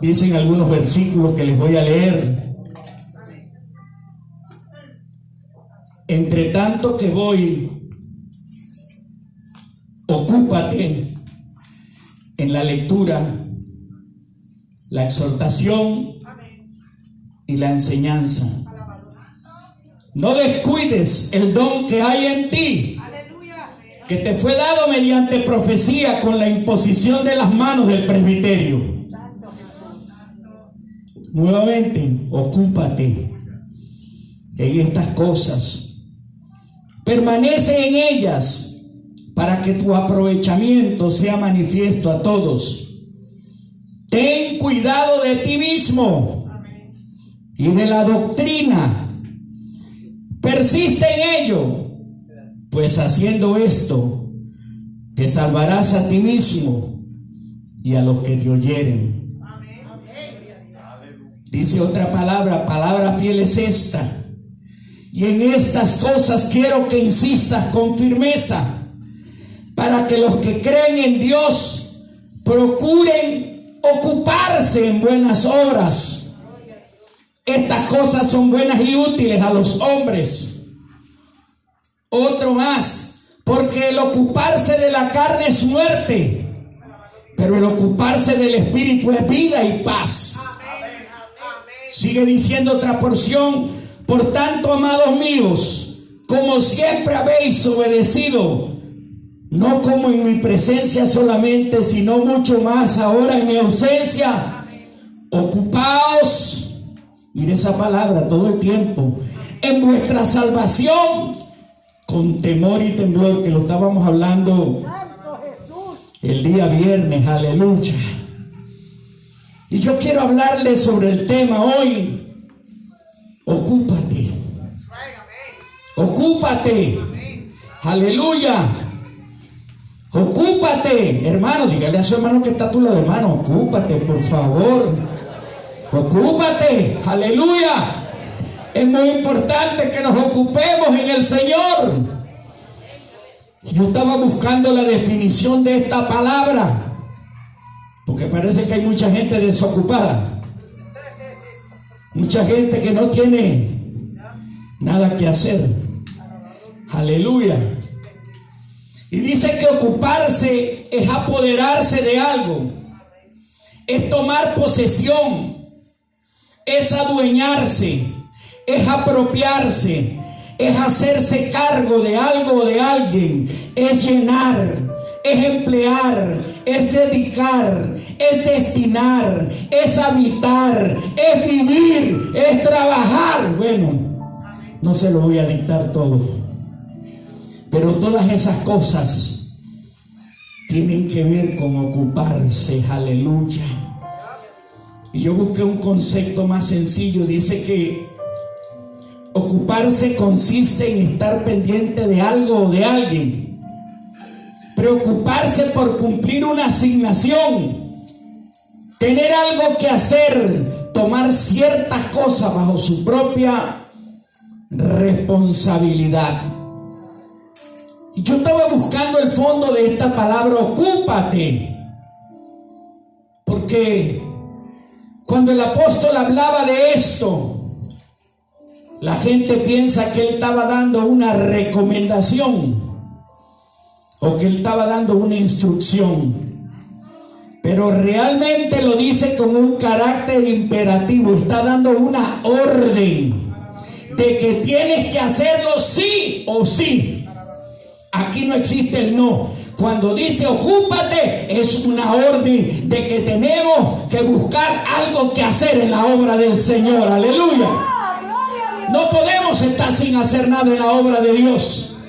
Dicen algunos versículos que les voy a leer. Entre tanto que voy, ocúpate en la lectura, la exhortación y la enseñanza. No descuides el don que hay en ti, que te fue dado mediante profecía con la imposición de las manos del presbiterio. Nuevamente, ocúpate en estas cosas. Permanece en ellas para que tu aprovechamiento sea manifiesto a todos. Ten cuidado de ti mismo y de la doctrina. Persiste en ello, pues haciendo esto te salvarás a ti mismo y a los que te oyeren. Dice otra palabra, palabra fiel es esta. Y en estas cosas quiero que insistas con firmeza, para que los que creen en Dios procuren ocuparse en buenas obras. Estas cosas son buenas y útiles a los hombres. Otro más, porque el ocuparse de la carne es muerte, pero el ocuparse del espíritu es vida y paz. Sigue diciendo otra porción. Por tanto, amados míos, como siempre habéis obedecido, no como en mi presencia solamente, sino mucho más ahora en mi ausencia, ocupaos, mire esa palabra todo el tiempo, en vuestra salvación con temor y temblor, que lo estábamos hablando el día viernes, aleluya. Y yo quiero hablarles sobre el tema hoy. Ocúpate. Ocúpate. Aleluya. Ocúpate, hermano. Dígale a su hermano que está a tu lado, hermano. Ocúpate, por favor. Ocúpate. Aleluya. Es muy importante que nos ocupemos en el Señor. Yo estaba buscando la definición de esta palabra, porque parece que hay mucha gente desocupada. Mucha gente que no tiene nada que hacer. Aleluya. Y dice que ocuparse es apoderarse de algo, es tomar posesión, es adueñarse, es apropiarse, es hacerse cargo de algo o de alguien, es llenar, es emplear, es dedicar, es destinar, es habitar, es vivir, es trabajar. Bueno, no se lo voy a dictar todo, pero todas esas cosas tienen que ver con ocuparse. Aleluya. Y yo busqué un concepto más sencillo. Dice que ocuparse consiste en estar pendiente de algo o de alguien, preocuparse por cumplir una asignación, tener algo que hacer, tomar ciertas cosas bajo su propia responsabilidad. Y yo estaba buscando el fondo de esta palabra, ocúpate, porque cuando el apóstol hablaba de esto, la gente piensa que él estaba dando una recomendación o que él estaba dando una instrucción, pero realmente lo dice con un carácter imperativo. Está dando una orden de que tienes que hacerlo sí o sí. Aquí no existe el no. Cuando dice ocúpate, es una orden de que tenemos que buscar algo que hacer en la obra del Señor. Aleluya. No podemos estar sin hacer nada en la obra de Dios.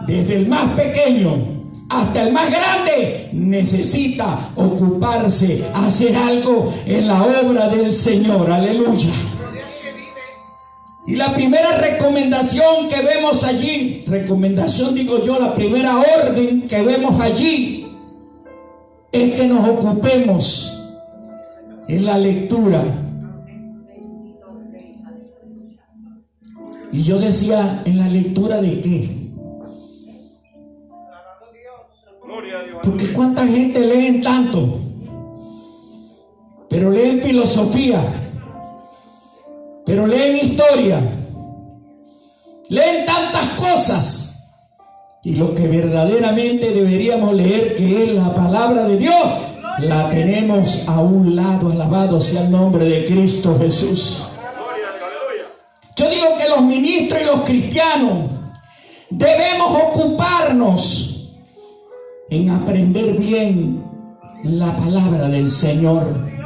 Desde el más pequeño hasta el más grande necesita ocuparse, hacer algo en la obra del Señor. Aleluya. Y la primera recomendación que vemos allí, la primera orden que vemos allí es que nos ocupemos en la lectura. Y yo decía, ¿en la lectura de qué? Porque cuánta gente leen tanto, pero leen filosofía, pero leen historia, leen tantas cosas. Y lo que verdaderamente deberíamos leer, que es la palabra de Dios, la tenemos a un lado. Alabado sea el nombre de Cristo Jesús. Yo digo que los ministros y los cristianos debemos ocuparnos en aprender bien la palabra del Señor.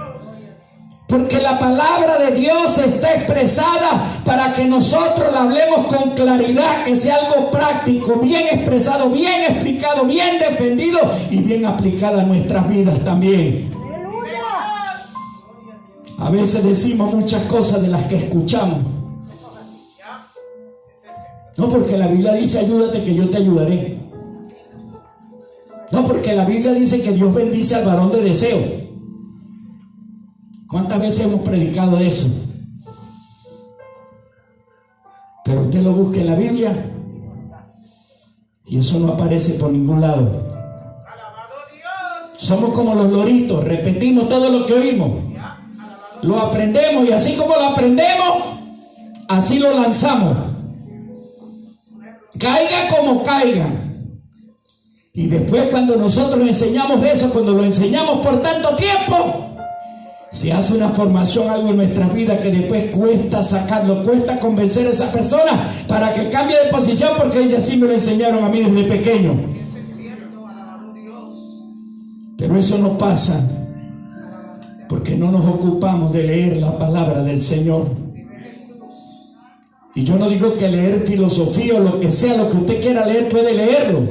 Porque la palabra de Dios está expresada para que nosotros la hablemos con claridad, que sea algo práctico, bien expresado, bien explicado, bien defendido y bien aplicada a nuestras vidas también. A veces decimos muchas cosas de las que escuchamos. No, porque la Biblia dice ayúdate que yo te ayudaré. No, porque la Biblia dice que Dios bendice al varón de deseo. ¿Cuántas veces hemos predicado eso? Pero usted lo busca en la Biblia y eso no aparece por ningún lado. Somos como los loritos, repetimos todo lo que oímos, lo aprendemos y así como lo aprendemos, así lo lanzamos. Caiga como caiga. Y después cuando nosotros enseñamos eso, cuando lo enseñamos por tanto tiempo, se hace una formación, algo en nuestras vidas que después cuesta sacarlo, cuesta convencer a esa persona para que cambie de posición, porque ellas sí me lo enseñaron a mí desde pequeño. Pero eso no pasa porque no nos ocupamos de leer la palabra del Señor. Y yo no digo que leer filosofía o lo que sea, lo que usted quiera leer puede leerlo,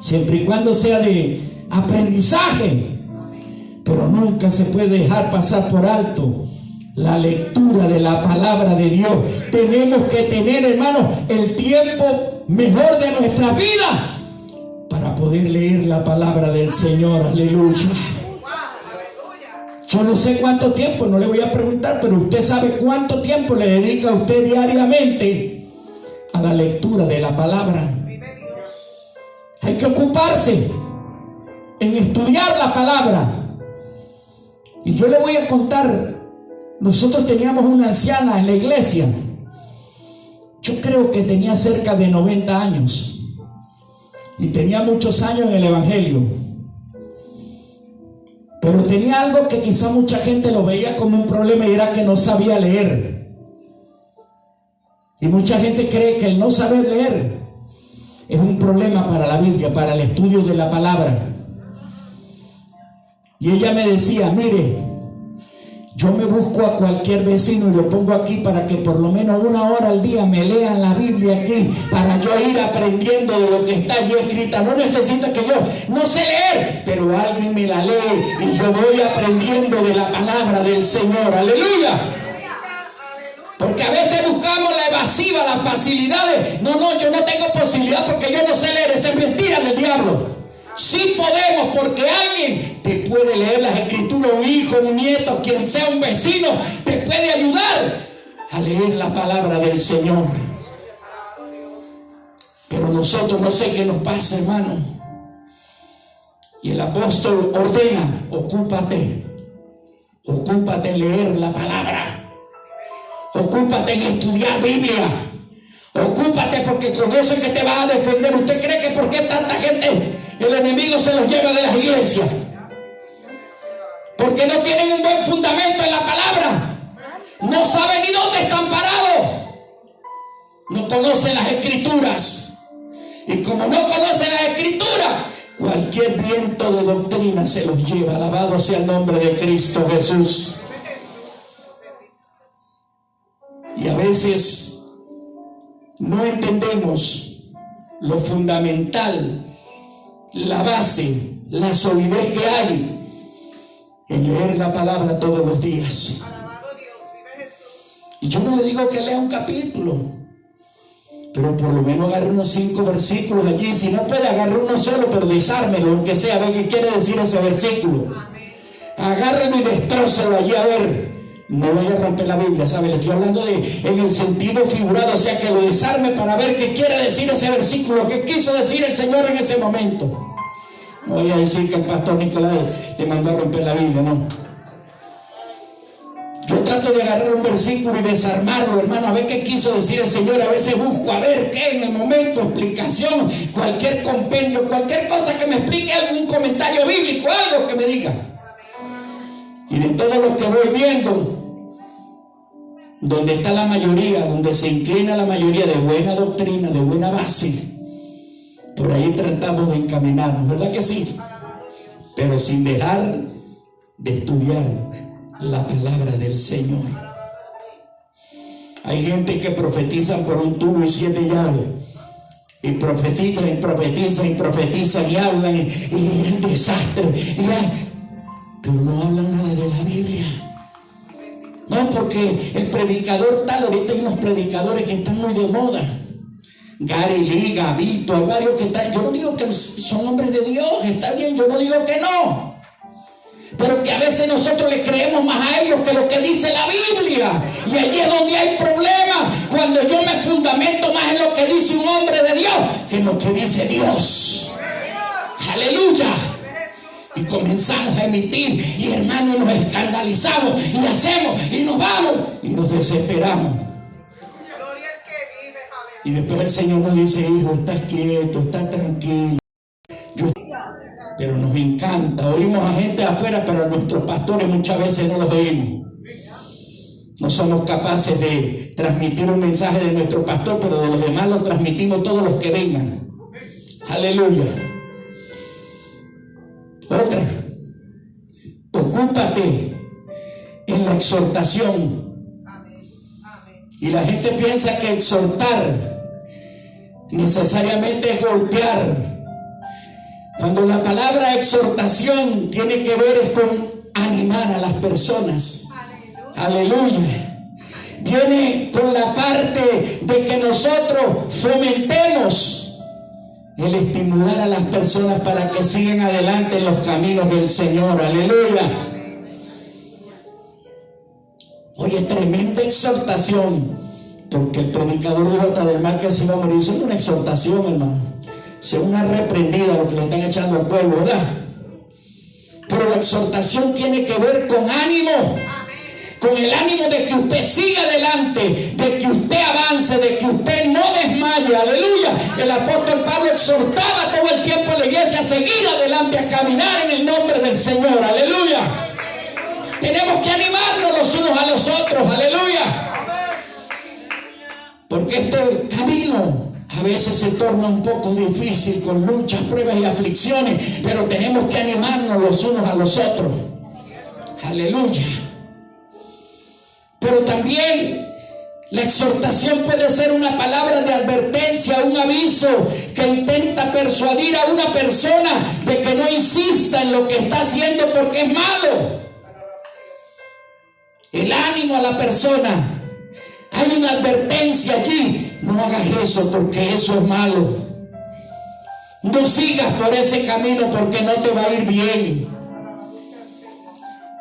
siempre y cuando sea de aprendizaje. Pero nunca se puede dejar pasar por alto la lectura de la palabra de Dios. Tenemos que tener, hermanos, el tiempo mejor de nuestra vida para poder leer la palabra del Señor. Aleluya. Yo no sé cuánto tiempo, no le voy a preguntar, pero usted sabe cuánto tiempo le dedica usted diariamente a la lectura de la palabra. Hay que ocuparse en estudiar la palabra. Y yo le voy a contar, nosotros teníamos una anciana en la iglesia, yo creo que tenía cerca de 90 años y tenía muchos años en el evangelio, pero tenía algo que quizá mucha gente lo veía como un problema, y era que no sabía leer. Y mucha gente cree que el no saber leer es un problema para la Biblia, para el estudio de la palabra. Y ella me decía, mire, yo me busco a cualquier vecino y lo pongo aquí para que por lo menos 1 hora al día me lean la Biblia aquí, para yo ir aprendiendo de lo que está allí escrita. No necesito que yo no sé leer, pero alguien me la lee y yo voy aprendiendo de la palabra del Señor. Aleluya. Porque a veces buscamos la evasiva, las facilidades. No, yo no tengo posibilidad porque yo no sé leer. Esa es mentira del diablo. Sí podemos, porque alguien te puede leer las escrituras, un hijo, un nieto, quien sea, un vecino, te puede ayudar a leer la palabra del Señor. Pero nosotros, no sé qué nos pasa, hermano. Y el apóstol ordena, ocúpate en leer la palabra, ocúpate en estudiar Biblia, ocúpate, porque con eso es que te vas a defender. ¿Usted cree que por qué tanta gente el enemigo se los lleva de las iglesias? Porque no tienen un buen fundamento en la palabra, no saben ni dónde están parados, no conocen las escrituras, y como no conocen las escrituras, cualquier viento de doctrina se los lleva. Alabado sea el nombre de Cristo Jesús. Y a veces no entendemos lo fundamental, la base, la solidez que hay en leer la palabra todos los días. Y yo no le digo que lea un capítulo, pero por lo menos agarre unos 5 versículos allí. Si no puede, agarre uno solo, pero desármelo, aunque sea, a ver qué quiere decir ese versículo. Agárrelo y destrócelo allí, a ver. No vaya a romper la Biblia, ¿sabe? Le estoy hablando en el sentido figurado, o sea, que lo desarme para ver qué quiere decir ese versículo, qué quiso decir el Señor en ese momento. No voy a decir que el pastor Nicolás le mandó a romper la Biblia, no. Yo trato de agarrar un versículo y desarmarlo, hermano, a ver qué quiso decir el Señor. A veces busco a ver qué en el momento, explicación, cualquier compendio, cualquier cosa que me explique, algún comentario bíblico, algo que me diga. Y de todo lo que voy viendo, donde está la mayoría, donde se inclina la mayoría de buena doctrina, de buena base, por ahí tratamos de encaminarnos, ¿verdad que sí? Pero sin dejar de estudiar la palabra del Señor. Hay gente que profetizan por un tubo y 7 llaves, y profetizan y profetizan y profetizan y hablan y el desastre, pero no hablan nada de la Biblia. No, porque el predicador tal, ahorita hay unos predicadores que están muy de moda, Gary Lee, Gabito, hay varios que están. Yo no digo que son hombres de Dios, está bien, yo no digo que no, pero que a veces nosotros le creemos más a ellos que lo que dice la Biblia, y allí es donde hay problemas, cuando yo me fundamento más en lo que dice un hombre de Dios que en lo que dice Dios. Aleluya. Y comenzamos a emitir, y hermanos, nos escandalizamos y hacemos y nos vamos y nos desesperamos. Y después el Señor nos dice: hijo, estás quieto, estás tranquilo. Pero nos encanta, oímos a gente afuera, pero a nuestros pastores muchas veces no los oímos. No somos capaces de transmitir un mensaje de nuestro pastor, pero de los demás lo transmitimos todos los que vengan. Aleluya. Otra, ocúpate en la exhortación. Y la gente piensa que exhortar necesariamente es golpear, cuando la palabra exhortación tiene que ver es con animar a las personas. Aleluya. Viene con la parte de que nosotros fomentemos el estimular a las personas para que sigan adelante en los caminos del Señor. Aleluya. Oye, tremenda exhortación, porque el predicador dijo hasta del mal que se iba a morir. Eso es una exhortación, hermano. Eso es una reprendida lo que le están echando al pueblo, ¿verdad? Pero la exhortación tiene que ver con ánimo, con el ánimo de que usted siga adelante, de que usted avance, de que usted no desmaye. Aleluya. El apóstol Pablo exhortaba todo el tiempo a la iglesia a seguir adelante, a caminar en el nombre del Señor. Aleluya. Tenemos que animarnos los unos a los otros. Aleluya. Porque este camino a veces se torna un poco difícil, con luchas, pruebas y aflicciones, pero tenemos que animarnos los unos a los otros. Aleluya. Pero también la exhortación puede ser una palabra de advertencia, un aviso que intenta persuadir a una persona de que no insista en lo que está haciendo porque es malo. El ánimo a la persona. Hay una advertencia allí: no hagas eso porque eso es malo. No sigas por ese camino porque no te va a ir bien.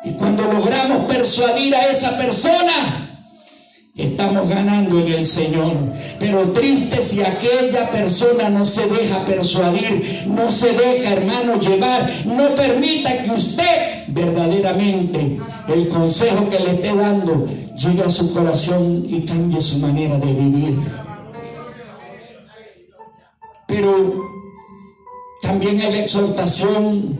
Y cuando logramos persuadir a esa persona, estamos ganando en el Señor. Pero triste si aquella persona no se deja persuadir, no se deja, hermano, llevar. No permita que usted verdaderamente el consejo que le esté dando llegue a su corazón y cambie su manera de vivir. Pero también hay la exhortación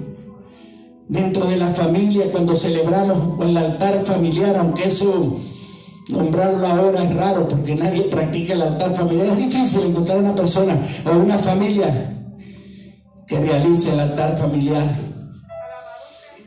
dentro de la familia, cuando celebramos el altar familiar, aunque eso nombrarlo ahora es raro porque nadie practica el altar familiar. Es difícil encontrar una persona o una familia que realice el altar familiar,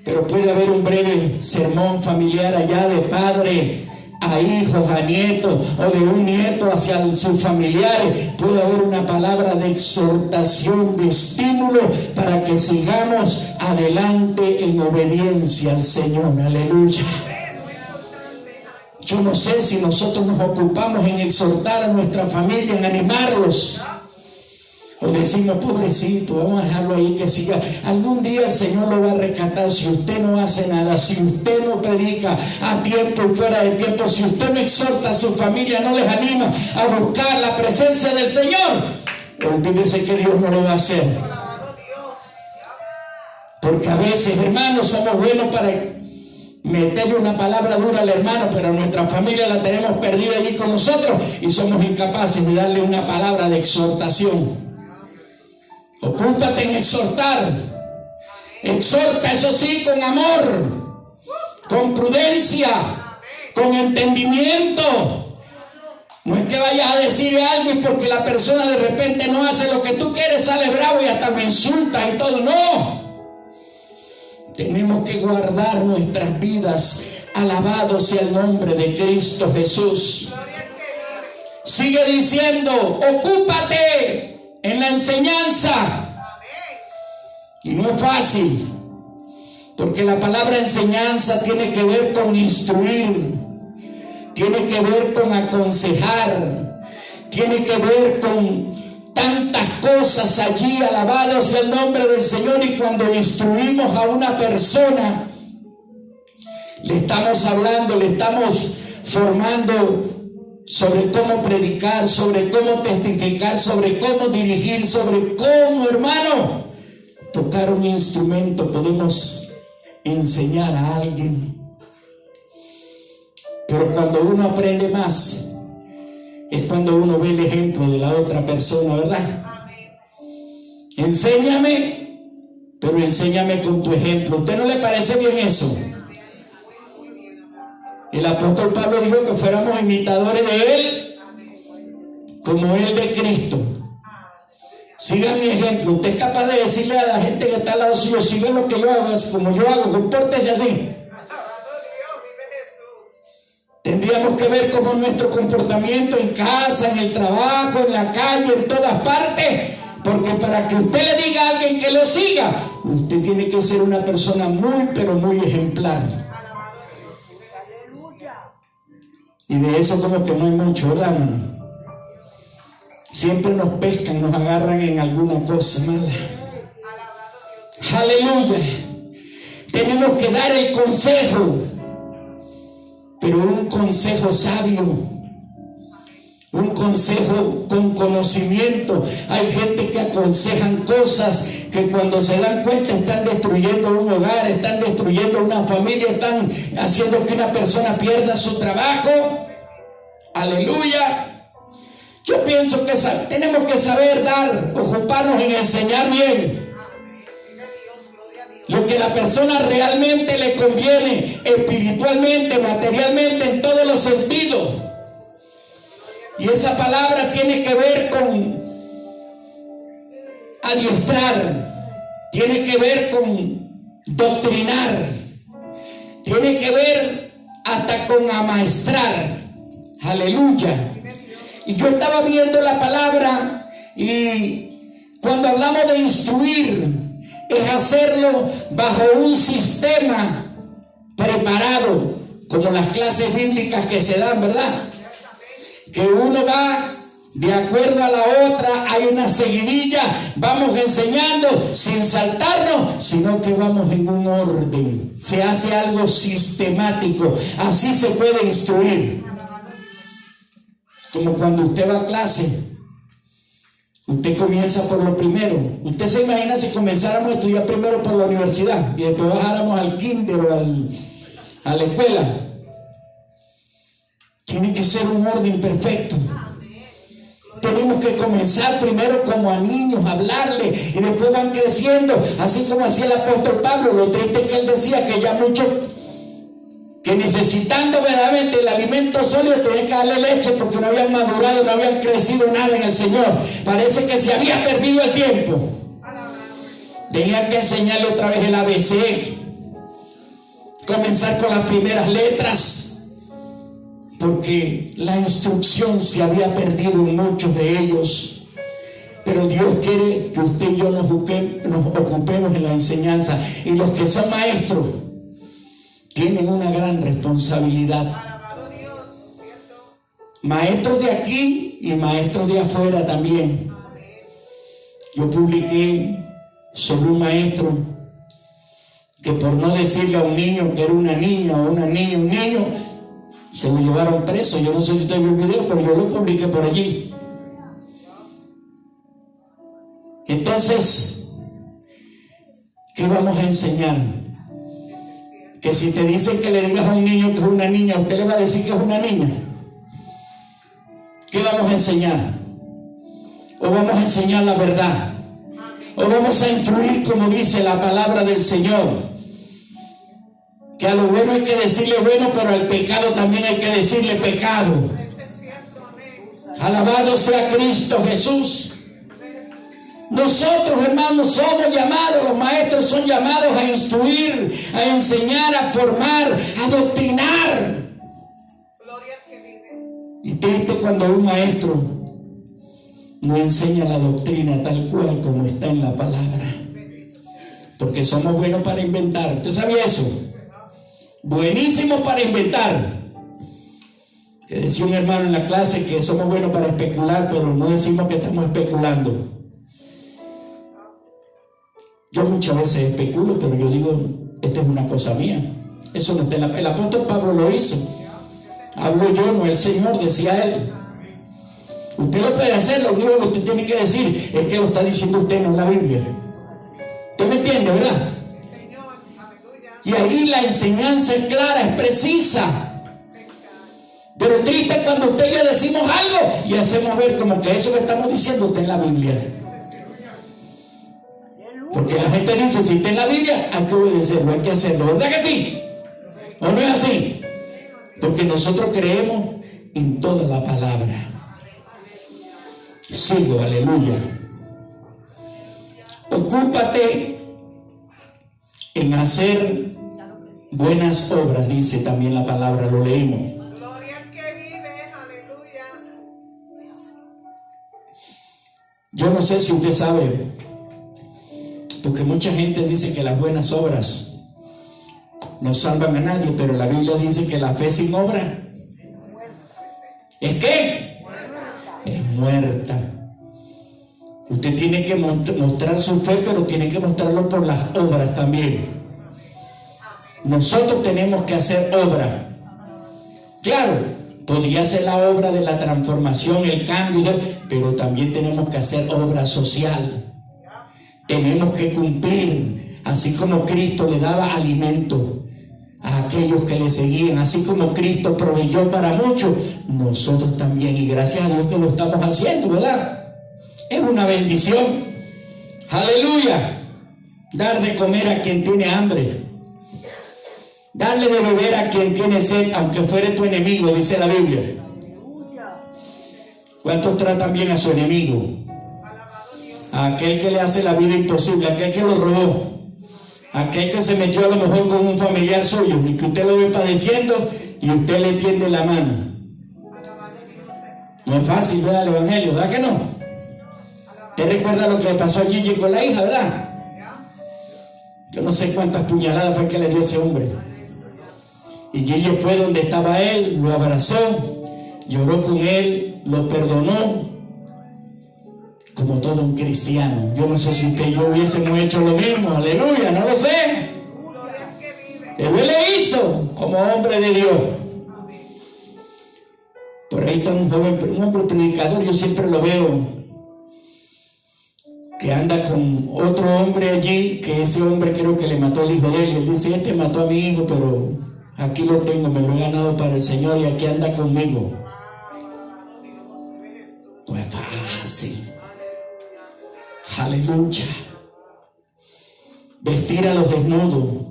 pero puede haber un breve sermón familiar allá, de padre a hijos, a nietos, o de un nieto hacia sus familiares. Puede haber una palabra de exhortación, de estímulo, para que sigamos adelante en obediencia al Señor. Aleluya. Yo no sé si nosotros nos ocupamos en exhortar a nuestra familia, en animarlos, o decimos: pobrecito, vamos a dejarlo ahí que siga. Algún día el Señor lo va a rescatar si usted no hace nada, si usted no predica a tiempo y fuera de tiempo, si usted no exhorta a su familia, no les anima a buscar la presencia del Señor. Olvídese que Dios no lo va a hacer. Porque a veces, hermanos, somos buenos meterle una palabra dura al hermano, pero nuestra familia la tenemos perdida allí con nosotros y somos incapaces de darle una palabra de exhortación. Ocúpate en exhortar. Exhorta, eso sí, con amor, con prudencia, con entendimiento. No es que vayas a decir algo y porque la persona de repente no hace lo que tú quieres, sale bravo y hasta me insulta y todo. No. Tenemos que guardar nuestras vidas. Alabado sea el nombre de Cristo Jesús. Sigue diciendo, ocúpate en la enseñanza. Y no es fácil, porque la palabra enseñanza tiene que ver con instruir, tiene que ver con aconsejar, tiene que ver con tantas cosas allí. Alabado sea el nombre del Señor. Y cuando instruimos a una persona, le estamos hablando, le estamos formando sobre cómo predicar, sobre cómo testificar, sobre cómo dirigir, sobre cómo, hermano, tocar un instrumento. Podemos enseñar a alguien. Pero cuando uno aprende más, es cuando uno ve el ejemplo de la otra persona, ¿verdad? Enséñame, pero enséñame con tu ejemplo. ¿Usted no le parece bien eso? El apóstol Pablo dijo que fuéramos imitadores de él, como él de Cristo. Sigan mi ejemplo. Usted es capaz de decirle a la gente que está al lado suyo, sigan lo que yo hago, como yo hago, compórtese así. Tendríamos que ver cómo nuestro comportamiento en casa, en el trabajo, en la calle, en todas partes, porque para que usted le diga a alguien que lo siga, usted tiene que ser una persona muy, pero muy ejemplar. Y de eso como que no hay mucho, ¿verdad, hermano? Siempre nos pescan, nos agarran en alguna cosa mala. Aleluya. Tenemos que dar el consejo, pero un consejo sabio, un consejo con conocimiento. Hay gente que aconsejan cosas que cuando se dan cuenta están destruyendo un hogar, están destruyendo una familia, están haciendo que una persona pierda su trabajo. Aleluya. Yo pienso que tenemos que saber dar, ocuparnos en enseñar bien lo que a la persona realmente le conviene, espiritualmente, materialmente, en todos los sentidos. Y esa palabra tiene que ver con adiestrar, tiene que ver con doctrinar, tiene que ver hasta con amaestrar. Aleluya. Y yo estaba viendo la palabra, y cuando hablamos de instruir, es hacerlo bajo un sistema preparado, como las clases bíblicas que se dan, ¿verdad? Que uno va de acuerdo a la otra, hay una seguidilla, vamos enseñando sin saltarnos, sino que vamos en un orden, se hace algo sistemático. Así se puede instruir. Como cuando usted va a clase, usted comienza por lo primero. Usted se imagina si comenzáramos a estudiar primero por la universidad y después bajáramos al kinder o a la escuela. Tiene que ser un orden perfecto. Tenemos que comenzar primero como a niños, a hablarle, y después van creciendo, así como hacía el apóstol Pablo. Lo triste es que él decía que ya muchos que necesitando verdaderamente el alimento sólido tenían que darle leche porque no habían madurado, no habían crecido nada en el Señor. Parece que se había perdido el tiempo. Tenían que enseñarle otra vez el ABC, comenzar con las primeras letras, porque la instrucción se había perdido en muchos de ellos. Pero Dios quiere que usted y yo nos ocupemos en la enseñanza, y los que son maestros tienen una gran responsabilidad. Maestros de aquí y maestros de afuera también. Yo publiqué sobre un maestro que, por no decirle a un niño que era una niña o una niña, un niño, se lo llevaron preso. Yo no sé si usted vio el video, pero yo lo publiqué por allí. Entonces, ¿qué vamos a enseñar? que si te dicen que le digas a un niño que es una niña, usted le va a decir que es una niña. ¿Qué vamos a enseñar? ¿O vamos a enseñar la verdad? ¿O vamos a instruir como dice la palabra del Señor? Que a lo bueno hay que decirle bueno, pero al pecado también hay que decirle pecado. Alabado sea Cristo Jesús. Nosotros, hermanos, somos llamados, los maestros son llamados a instruir, a enseñar, a formar, a doctrinar. Y triste cuando un maestro no enseña la doctrina tal cual como está en la palabra. Porque somos buenos para inventar. ¿Usted sabía eso? Buenísimos para inventar. Que decía un hermano en la clase que somos buenos para especular, pero no decimos que estamos especulando. Yo muchas veces especulo, pero yo digo, esta es una cosa mía. Eso no está en la... El apóstol Pablo lo hizo. Hablo yo, no el Señor, decía él. Usted lo puede hacer, lo único que usted tiene que decir es que lo está diciendo usted, no en la Biblia. ¿Usted me entiende, verdad? Y ahí la enseñanza es clara, es precisa. Pero triste cuando usted y yo decimos algo y hacemos ver como que eso que estamos diciendo está en la Biblia. Porque la gente dice, si está en la Biblia, hay que obedecerlo, hay que hacerlo. ¿Verdad que sí? ¿O no es así? Porque nosotros creemos en toda la palabra. Sigo, aleluya. Ocúpate en hacer buenas obras, dice también la palabra, lo leímos. Gloria al que vive, aleluya. Yo no sé si usted sabe, porque mucha gente dice que las buenas obras no salvan a nadie, pero la Biblia dice que la fe sin obra ¿es qué? Es muerta. Usted tiene que mostrar su fe, pero tiene que mostrarlo por las obras también. Nosotros tenemos que hacer obra. Claro, podría ser la obra de la transformación, el cambio, pero también tenemos que hacer obra social. Tenemos que cumplir, así como Cristo le daba alimento a aquellos que le seguían, así como Cristo proveyó para muchos, nosotros también, y gracias a Dios que lo estamos haciendo, ¿verdad? Es una bendición. Aleluya. Dar de comer a quien tiene hambre, darle de beber a quien tiene sed, aunque fuere tu enemigo, dice la Biblia. ¿Cuántos tratan bien a su enemigo? A aquel que le hace la vida imposible, a aquel que lo robó, a aquel que se metió a lo mejor con un familiar suyo y que usted lo ve padeciendo y usted le tiende la mano. No es fácil ver el evangelio, ¿verdad que no? ¿Usted recuerda lo que le pasó a Gigi con la hija, verdad? Yo no sé cuántas puñaladas fue que le dio ese hombre. Y Gigi fue donde estaba él, lo abrazó, lloró con él, lo perdonó, como todo un cristiano. Yo no sé si usted y yo hubiésemos hecho lo mismo, aleluya, no lo sé. Pero él le hizo como hombre de Dios. Por ahí está un joven, un hombre predicador, yo siempre lo veo, que anda con otro hombre allí, que ese hombre creo que le mató al hijo de él, y él dice, este mató a mi hijo, pero aquí lo tengo, me lo he ganado para el Señor y aquí anda conmigo. No es fácil. Aleluya. Vestir a los desnudos,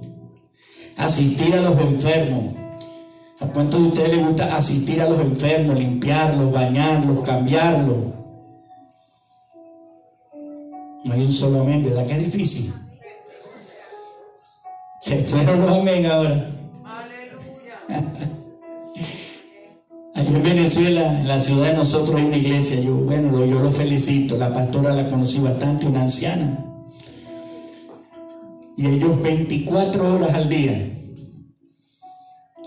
asistir a los enfermos. ¿A cuántos de ustedes les gusta asistir a los enfermos, limpiarlos, bañarlos, cambiarlos? No hay un solo amén, ¿verdad que es difícil? Se fueron los amén ahora. Allí en Venezuela, en la ciudad de nosotros, hay una iglesia. Yo lo felicito. La pastora la conocí bastante, una anciana. Y ellos 24 horas al día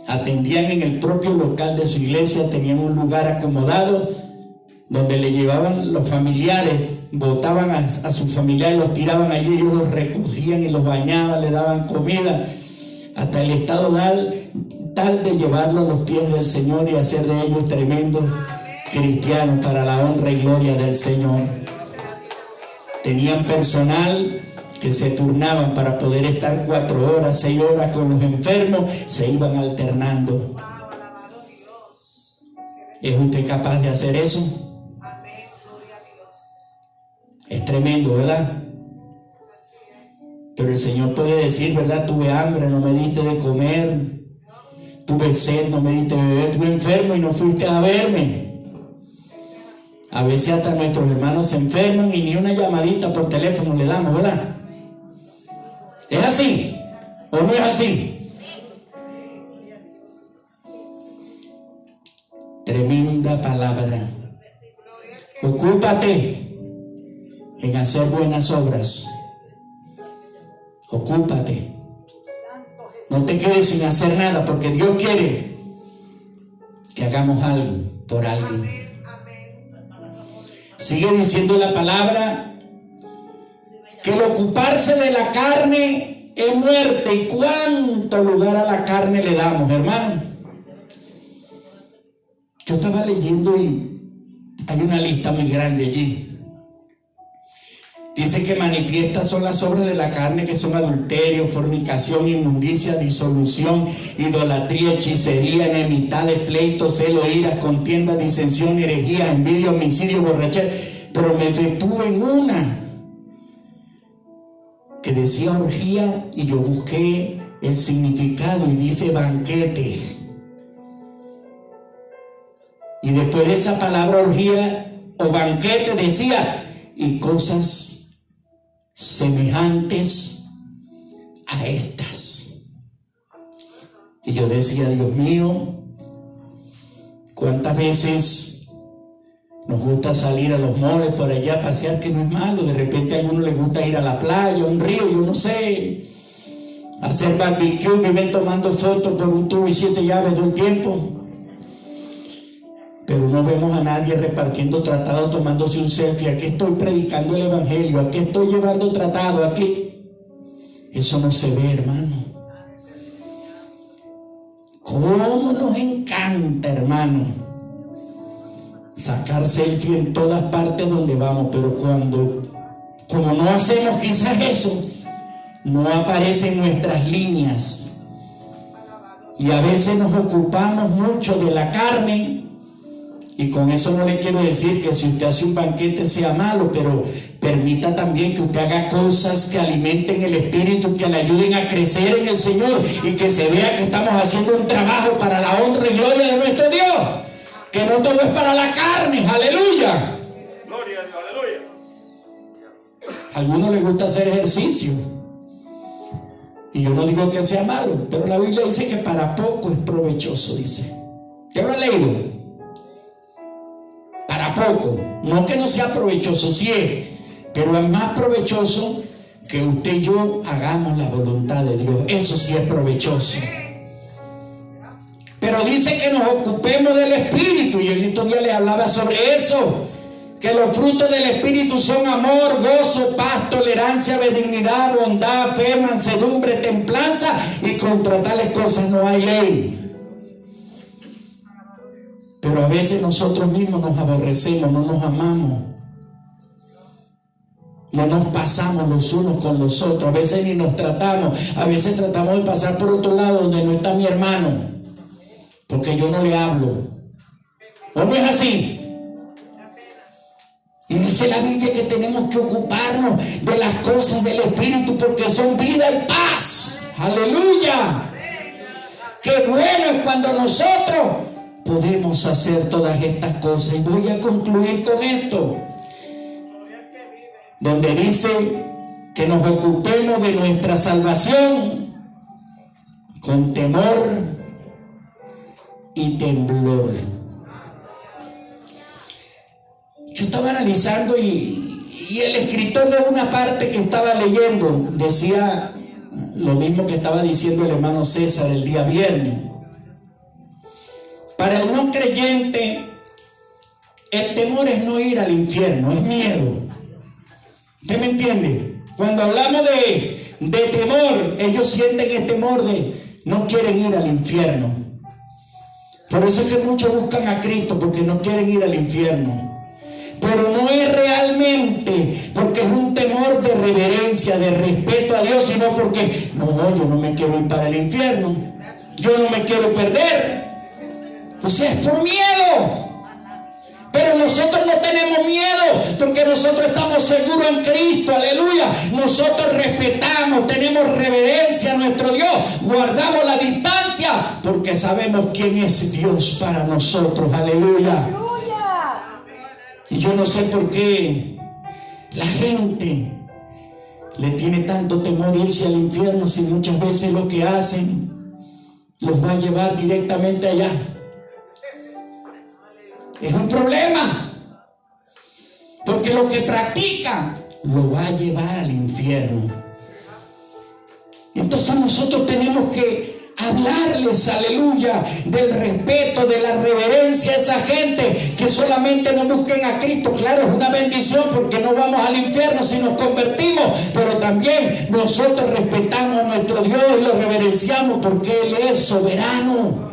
atendían en el propio local de su iglesia, tenían un lugar acomodado donde le llevaban los familiares, botaban a sus familiares, los tiraban allí, ellos los recogían y los bañaban, le daban comida, hasta el estado tal de llevarlos a los pies del Señor y hacer de ellos tremendos cristianos para la honra y gloria del Señor. Tenían personal que se turnaban para poder estar 4 horas, 6 horas con los enfermos, se iban alternando. ¿Es usted capaz de hacer eso? Es tremendo, ¿verdad? Pero el Señor puede decir, ¿verdad? Tuve hambre, no me diste de comer. Tuve sed, no me diste de beber. Tuve enfermo y no fuiste a verme. A veces hasta nuestros hermanos se enferman y ni una llamadita por teléfono le damos, ¿verdad? ¿Es así? ¿O no es así? Tremenda palabra. Ocúpate en hacer buenas obras. Ocúpate. No te quedes sin hacer nada, porque Dios quiere que hagamos algo por alguien. Sigue diciendo la palabra que el ocuparse de la carne es muerte. ¿Y cuánto lugar a la carne le damos, hermano? Yo estaba leyendo y hay una lista muy grande allí. Dice que manifiestas son las obras de la carne, que son adulterio, fornicación, inmundicia, disolución, idolatría, hechicería, enemistades, pleitos, celos, iras, contiendas, disensión, herejía, envidia, homicidio, borrachera. Pero me detuve en una que decía orgía y yo busqué el significado y dice banquete. Y después de esa palabra orgía o banquete decía y cosas semejantes a estas. Y yo decía, Dios mío, cuántas veces nos gusta salir a los moles por allá a pasear, que no es malo. De repente a algunos les gusta ir a la playa, a un río, yo no sé, hacer barbecue, viven tomando fotos por un tubo y 7 llaves todo el tiempo. Pero no vemos a nadie repartiendo tratado, tomándose un selfie. Aquí estoy predicando el evangelio, aquí estoy llevando tratado, aquí. Eso no se ve, hermano. ¿Cómo nos encanta, hermano, sacar selfie en todas partes donde vamos? Pero como no hacemos quizás eso, no aparece en nuestras líneas. Y a veces nos ocupamos mucho de la carne. Y con eso no le quiero decir que si usted hace un banquete sea malo, pero permita también que usted haga cosas que alimenten el espíritu, que le ayuden a crecer en el Señor y que se vea que estamos haciendo un trabajo para la honra y gloria de nuestro Dios. Que no todo es para la carne, aleluya. Gloria a Dios, aleluya. A algunos les gusta hacer ejercicio. Y yo no digo que sea malo, pero la Biblia dice que para poco es provechoso, dice. ¿Qué lo ha leído? Para poco, no que no sea provechoso, sí es, pero es más provechoso que usted y yo hagamos la voluntad de Dios. Eso sí es provechoso. Pero dice que nos ocupemos del Espíritu, y en estos días les hablaba sobre eso, que los frutos del Espíritu son amor, gozo, paz, tolerancia, benignidad, bondad, fe, mansedumbre, templanza, y contra tales cosas no hay ley. Pero a veces nosotros mismos nos aborrecemos, no nos amamos, no nos pasamos los unos con los otros, a veces ni nos tratamos, a veces tratamos de pasar por otro lado donde no está mi hermano, porque yo no le hablo. ¿O no es así? Y dice la Biblia que tenemos que ocuparnos de las cosas del Espíritu porque son vida y paz. ¡Aleluya! ¡Qué bueno es cuando nosotros podemos hacer todas estas cosas! Y voy a concluir con esto, donde dice que nos ocupemos de nuestra salvación con temor y temblor. Yo estaba analizando y el escritor de una parte que estaba leyendo decía lo mismo que estaba diciendo el hermano César el día viernes. Para el no creyente, el temor es no ir al infierno, es miedo. ¿Usted me entiende? Cuando hablamos de temor, ellos sienten el temor de no quieren ir al infierno. Por eso es que muchos buscan a Cristo, porque no quieren ir al infierno. pero no es realmente porque es un temor de reverencia, de respeto a Dios, sino porque no, yo no me quiero ir para el infierno, yo no me quiero perder. O sea, es por miedo. Pero nosotros no tenemos miedo porque nosotros estamos seguros en Cristo, aleluya. Nosotros respetamos, tenemos reverencia a nuestro Dios, guardamos la distancia porque sabemos quién es Dios para nosotros, aleluya. Y yo no sé por qué la gente le tiene tanto temor irse al infierno si muchas veces lo que hacen los va a llevar directamente allá. Es un problema, porque lo que practica lo va a llevar al infierno. Entonces nosotros tenemos que hablarles, aleluya, del respeto, de la reverencia a esa gente que solamente no busquen a Cristo. Claro, es una bendición porque no vamos al infierno si nos convertimos, pero también nosotros respetamos a nuestro Dios y lo reverenciamos porque Él es soberano.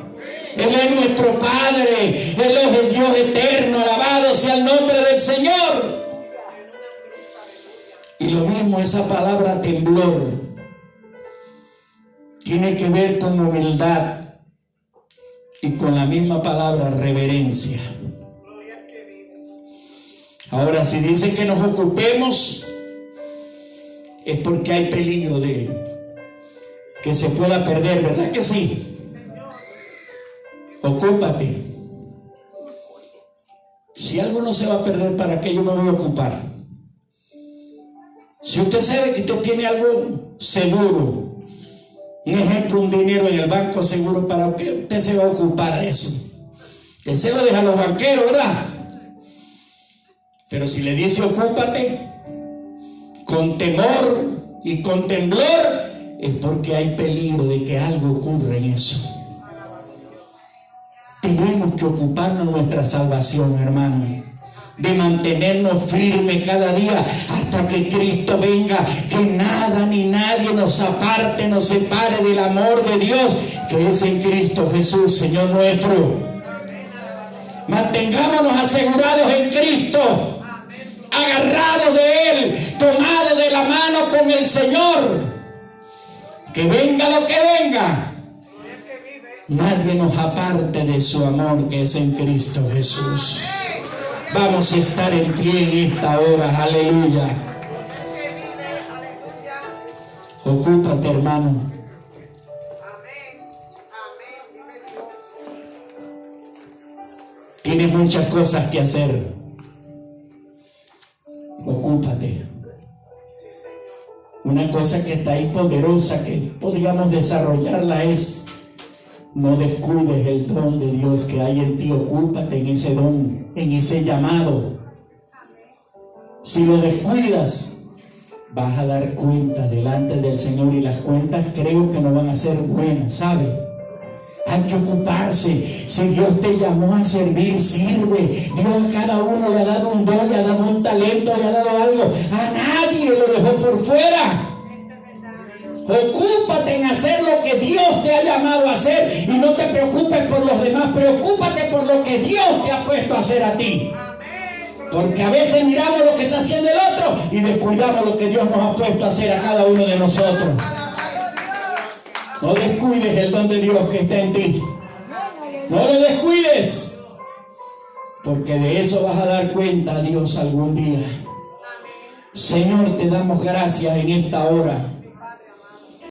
Él es nuestro Padre, Él es el Dios eterno, alabado sea el nombre del Señor. Y lo mismo, esa palabra temblor tiene que ver con humildad y con la misma palabra reverencia. Ahora, si dice que nos ocupemos, es porque hay peligro de que se pueda perder, ¿verdad que sí? Ocúpate. Si algo no se va a perder, ¿para qué yo me voy a ocupar? Si usted sabe que usted tiene algo seguro, un ejemplo, un dinero en el banco seguro, ¿para qué usted se va a ocupar de eso? Usted se lo deja a los banqueros, ¿verdad? Pero si le dice ocúpate con temor y con temblor, es porque hay peligro de que algo ocurra en eso. Tenemos que ocuparnos de nuestra salvación, hermano, de mantenernos firmes cada día hasta que Cristo venga, que nada ni nadie nos aparte, nos separe del amor de Dios que es en Cristo Jesús, Señor nuestro. Mantengámonos asegurados en Cristo, agarrados de Él, tomados de la mano con el Señor. Que venga lo que venga, nadie nos aparte de su amor que es en Cristo Jesús. Vamos a estar en pie en esta hora, aleluya. Ocúpate, hermano. Tienes muchas cosas que hacer. Ocúpate. Una cosa que está ahí poderosa que podríamos desarrollarla es: no descuides el don de Dios que hay en ti. Ocúpate en ese don, en ese llamado. Si lo descuidas, vas a dar cuenta delante del Señor, y las cuentas creo que no van a ser buenas, ¿sabe? Hay que ocuparse. Si Dios te llamó a servir, sirve. Dios a cada uno le ha dado un don, le ha dado un talento, le ha dado algo. A nadie lo dejó por fuera. Ocúpate en hacer lo que Dios te ha llamado a hacer, y no te preocupes por los demás, preocúpate por lo que Dios te ha puesto a hacer a ti. Porque a veces miramos lo que está haciendo el otro y descuidamos lo que Dios nos ha puesto a hacer a cada uno de nosotros. No descuides el don de Dios que está en ti. No lo descuides, porque de eso vas a dar cuenta a Dios algún día. Señor, te damos gracias en esta hora.